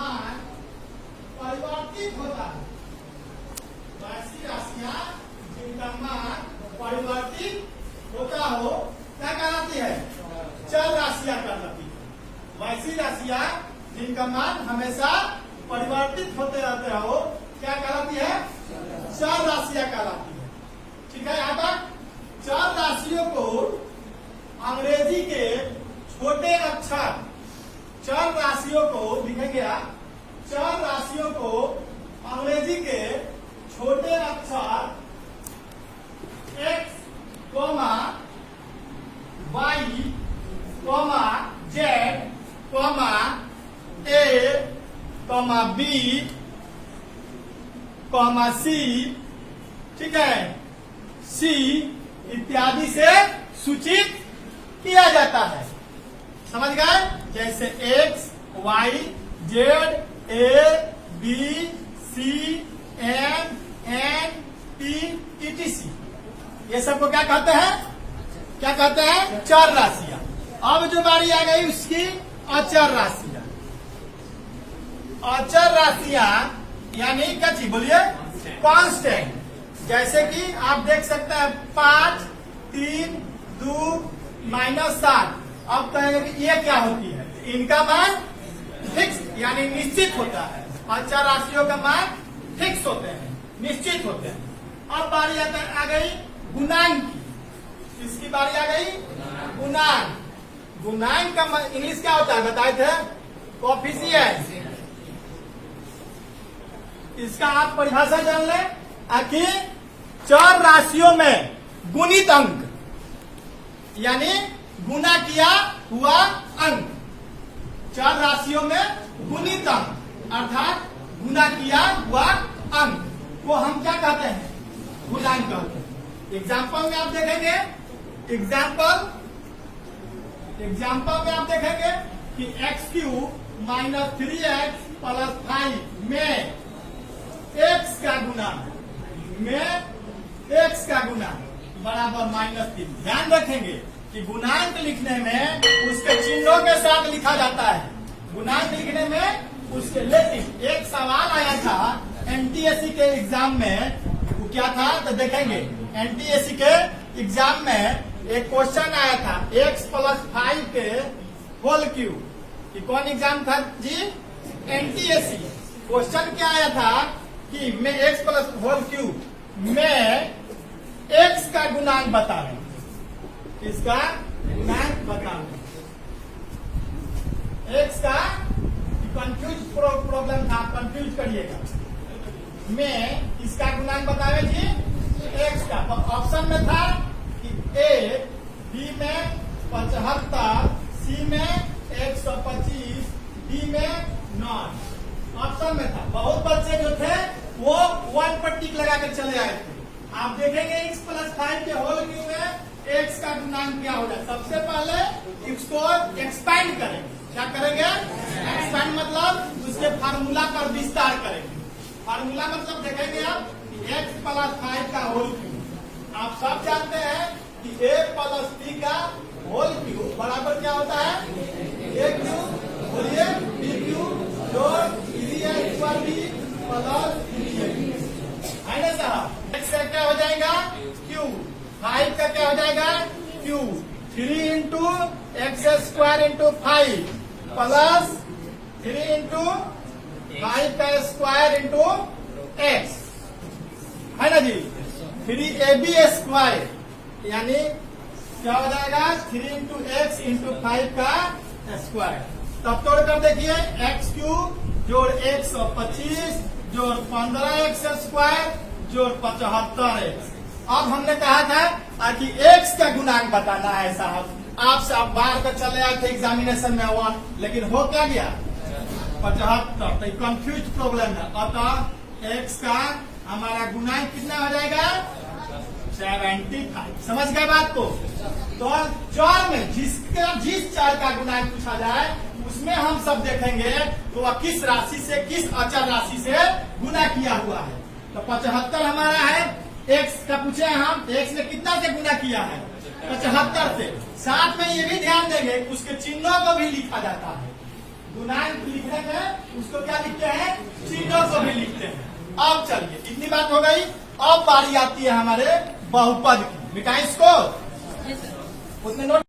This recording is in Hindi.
मान परिवर्तित होता है, वैसी राशियां जिनका मान परिवर्तित होता हो क्या कहलाती है? चर राशियां कहलाती है। वैसी राशियां जिनका मान हमेशा परिवर्तित होते रहते हो क्या कहलाती है? चर राशियां कहलाती है। ठीक है, यहाँ तक चर राशियों को अंग्रेजी के छोटे अक्षर, चर राशियों को लिखेंगे आप, चर राशियों को अंग्रेजी के छोटे अक्षर x, y, z, a, b, c, ठीक है, c इत्यादि से सूचित किया जाता है। समझ गए? जैसे x, y, z, a, b, c, m, n, p, etc. ये सबको क्या कहते हैं? क्या कहते हैं? चर राशियां। अब जो बारी आ गई उसकी अचर राशियां। अचर राशियां यानी क्या चीज बोलिए? कांस्टेंट। जैसे कि आप देख सकते हैं 5, 3, 2, -7। अब कहेंगे कि ये क्या होती है? इनका मान फिक्स यानी निश्चित होता है। अचर राशियों का मान फिक्स होते हैं, निश्चित होते हैं। अब बारी आ गई गुणांक की। किसकी बारी आ गई? गुणांक। गुणांक का इंग्लिश क्या होता है बताए थे? कोएफिशिएंट। इसका आप परिभाषा जान लें कि चर राशियों में गुणित अंक यानी गुना किया हुआ अंक। चर राशियों में गुणित अंक अर्थात गुना किया हुआ अंक को हम क्या कहते हैं? गुणांक कहते हैं। एग्जाम्पल में आप देखेंगे, एग्जाम्पल में आप देखेंगे कि x³ - 3x + 5 में x का गुना बराबर -3। ध्यान रखेंगे कि गुणांक लिखने में उसके चिन्हों के साथ लिखा जाता है। गुणांक लिखने में उसके, लेकिन एक सवाल आया था एनटीएससी के एग्जाम में, वो क्या था तो देखेंगे। एनटीएससी के एग्जाम में एक क्वेश्चन आया था x + 5 के होल क्यूब। ये कौन एग्जाम था जी? एनटीएससी। क्वेश्चन क्या आया था कि मैं x + होल क्यूब में x का गुणांक बता रहे, इसका गुणांक बता रहे। x का कंफ्यूज प्रॉब्लम था, कंफ्यूज करिएगा। मैं इसका गुणांक बतावे जी x का। ऑप्शन में था कि a, b में 75, c में 125, d में 9। ऑप्शन में था। बहुत बच्चे जो थे वो 1 पर टिक लगा कर चले आए थे। आप देखेंगे x + 5 के होल क्यूब में x का गुणांक क्या होगा? सबसे पहले इसको एक्सपैंड करेंगे। क्या करेंगे? एक्सपैंड मतलब उसके फार्मूला पर विस्तार करेंगे। फार्मूला मतलब देखेंगे आप x + 5 का होल क्यूब। आप सब जानते हैं कि a + b का होल क्यूब बराबर क्या होता है? a क्यूब बोलिए b क्यूब जोड़ 3ab + है ना साहब? x का क्या हो जाएगा? q। 5 का क्या हो जाएगा? q। 3 × x² × 5 प्लस 3 × 5² × x है ना जी? 3ab² यानी क्या हो जाएगा? 3 × x × 5 का स्क्वायर। तब तोड़कर देखिए x³ जोड़ 125 जोड़ 15x² जोड़ 75x। अब हमने कहा था कि x का गुणांक बताना है साहब। आप सब बाहर कर चले आए थे एग्जामिनेशन में 1, लेकिन हो क्या गया? 75। तो कंफ्यूज प्रॉब्लम है। अतः x का हमारा गुणांक कितना हो जाएगा? 75। समझ गए बात को? तो चर में जिस चर का गुणांक पूछा जाए उसमें हम सब देखेंगे तो वह किस राशि से, किस अचर राशि से गुना किया हुआ है। तो 75 हमारा है। x का पूछे हम, x ने कितना से गुना किया है? 75 से। साथ में ये भी ध्यान देंगे उसके चिन्हों को भी लिखा जाता है। गुणांक लिखने में उसको क्या लिखते हैं, चिन्हों से भी लिखते हैं। अब चलिए इतनी बात हो गई। अब बारी आती है हमारे बहुपद की। मिटाएं इसको, उसमें नोट